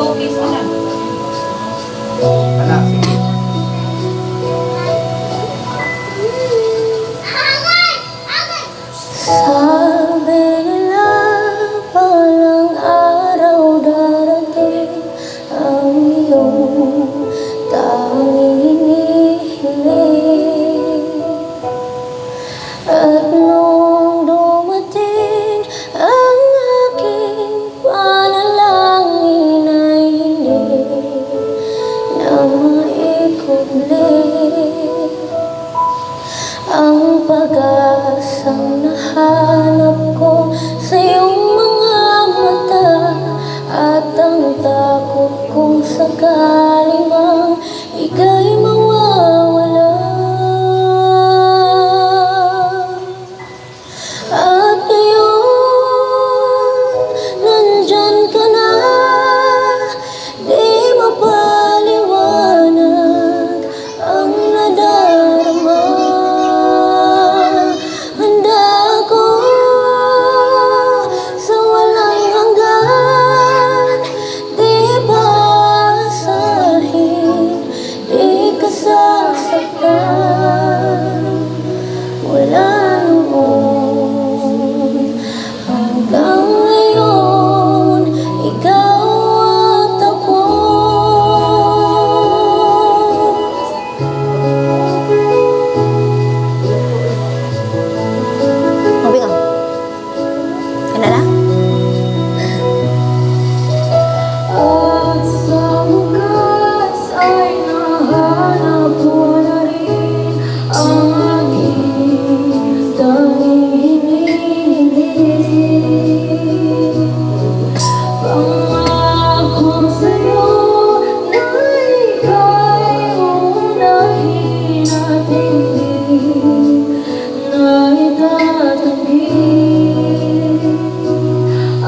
Go, kiss mo na. Anak, sige. Sabi nila palang araw darating ang iyong tanging hinihiling. At nung dumating ang aking panalangin ay hindi na maikubli ang pag-asang nahanap ko sa iyong mga mata, at ang takot kong sakaling mang ika'y mawawala. At ngayon, nandyan ka na, di mapaliwanag ang nadarama. Handa ako sa walang hanggan, di basahin, di ka sasaktan. Wala noon hanggang ngayon, ikaw at ako. Mabing ako. Ano na? At sa wakas ay nahanap ko na rin ang aking tanging hinihiling. Pangako sa'yo na ika'y uunahin at hindi na itatanggi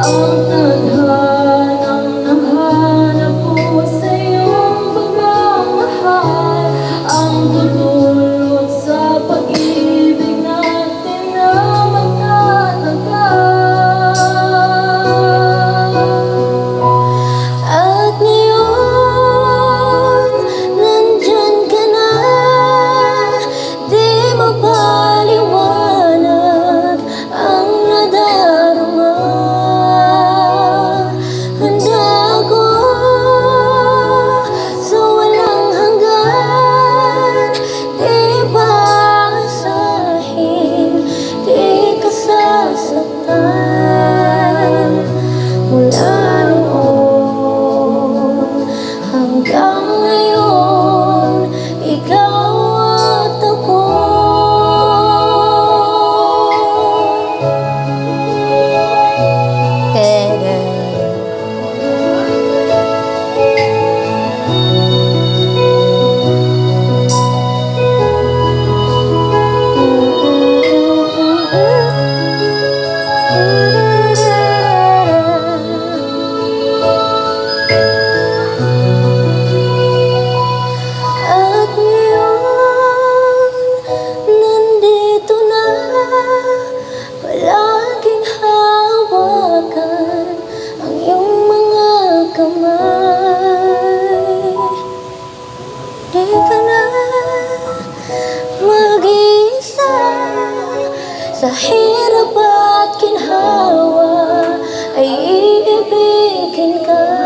ang tadhanang nahanap ko sa iyong pagmamahal, ang tutulot sa pag-ibig natin na magtatagal. At ngayon, nandyan ka na, di mapaliwanag ang nadarama. Handa ako sa walang hanggan, di basahin, di ka sasaktan. Mula noon hanggang ngayon, ikaw at ako. At ngayon, nandito na, palaging hawakan ang iyong mga kamay. Di ka na mag-iisa sa hirap at ginhawa, ay iibigin ka.